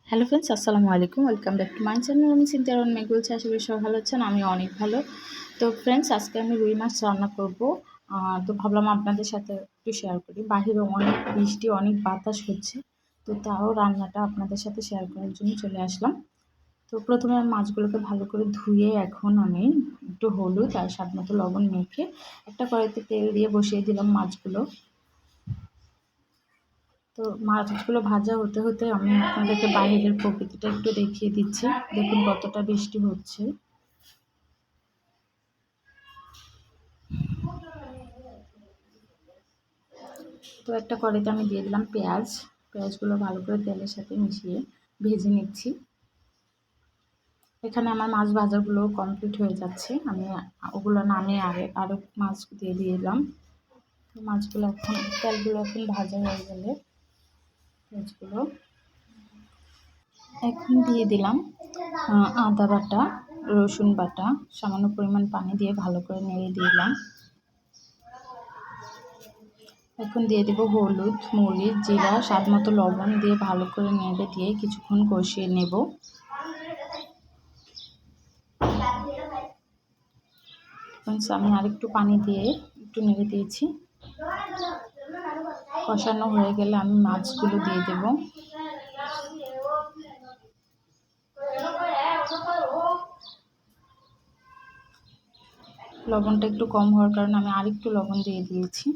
Hello friends, আসসালামু আলাইকুম। Welcome back to my channel. আমি চিন্তা অনেক বলছি, আশা করি সবাই ভালো আছেন। আমি অনেক ভালো। তো ফ্রেন্ডস, আজকে আমি রুই মাছ রান্না করব। তো ভাবলাম আপনাদের সাথে একটু শেয়ার করি। বাহিরে অনেক বৃষ্টি, অনেক বাতাস হচ্ছে, তো তাও রান্নাটা আপনাদের সাথে শেয়ার করার জন্য চলে আসলাম। তো প্রথমে আমি মাছগুলোকে ভালো করে ধুয়ে এখন আমি একটু হলুদ আর স্বাদ মতো লবণ মেখে একটা কড়াইতে তেল দিয়ে বসিয়ে দিলাম মাছগুলো। তো মাছগুলো ভাজা হতে হতে আমি আপনাদেরকে বাইরের প্রকৃতিটা একটু দেখিয়ে দিচ্ছি। দেখুন কতটা বৃষ্টি হচ্ছে। তো একটা কড়াইতে আমি দিয়ে দিলাম পেঁয়াজগুলো ভালো করে তেলের সাথে মিশিয়ে ভেজে নিচ্ছি। এখানে আমার মাছ ভাজাগুলো কমপ্লিট হয়ে যাচ্ছে। আমি ওগুলো নামিয়ে আরও মাছ দিয়ে দিলাম। তো মাছগুলো তেলগুলো এখন ভাজা হয়ে গেলে পেঁয়াজগুলো এখন দিয়ে দিলাম আদা বাটা, রসুন বাটা, সামান্য পরিমাণ পানি দিয়ে ভালো করে নেড়ে দিলাম। এখন দিয়ে দেবো হলুদ, মরিচ, জিরা, স্বাদ মতো লবণ দিয়ে ভালো করে নেড়ে দিয়ে কিছুক্ষণ কষিয়ে নেব। আমি আরেকটু পানি দিয়ে একটু নেড়ে দিয়েছি। কষানো হয়ে গেলে আমি মাছগুলো দিয়ে দেব। লবণটা একটু কম হওয়ার কারণে আমি আরেকটু লবণ দিয়ে দিয়েছি।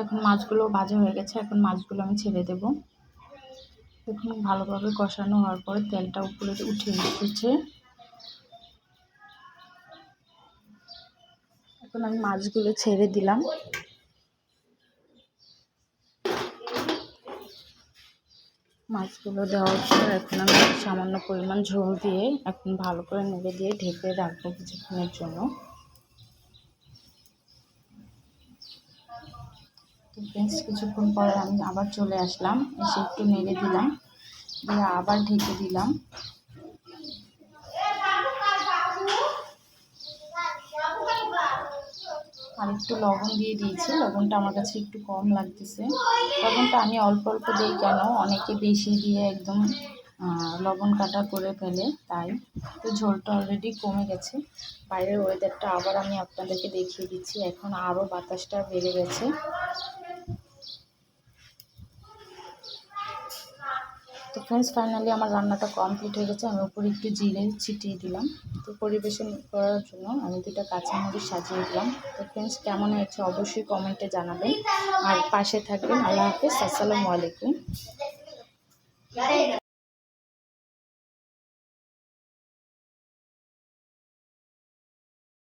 এখন মাছগুলো ভাজা হয়ে গেছে, এখন মাছগুলো আমি ছেড়ে দেব। দেখুন ভালোভাবে কষানো হওয়ার পরে তেলটা উপরে উঠে এসেছে। এখন আমি মাছগুলো ছেড়ে দিলাম। মাছগুলো দেওয়ার পর এখন আমি সামান্য পরিমাণ ঝোল দিয়ে এখন ভালো করে নেড়ে দিয়ে ঢেকে রাখবো কিছুক্ষণের জন্য। কিছুক্ষণ পরে আমি আবার চলে আসলাম, এসে একটু নেড়ে দিলাম, দিয়ে আবার ঢেকে দিলাম। আর একটু লবণ দিয়ে দিয়েছি, লবণটা আমার কাছে একটু কম লাগতেছে। লবণটা আমি অল্প অল্প দিই, কেন অনেকে বেশি দিয়ে একদম লবণ কাটা করে ফেলে, তাই। তো ঝোলটা অলরেডি কমে গেছে। বাইরের ওয়েদারটা আবার আমি আপনাদেরকে দেখিয়ে দিচ্ছি। এখন আরও বাতাসটা বেড়ে গেছে। তো ফ্রেন্ডস, ফাইনালি আমার রান্নাটা কমপ্লিট হয়ে গেছে। আমি উপরে একটু জিরে ছিটিয়ে দিলাম। তো পরিবেশন করার জন্য আমি 2টা কাঁচামরিচ সাজিয়ে দিলাম। তো ফ্রেন্ডস, কেমন হয়েছে অবশ্যই কমেন্টে জানাবেন, আর পাশে থাকবেন। আল্লাহ হাফেজ, আসসালামু আলাইকুম।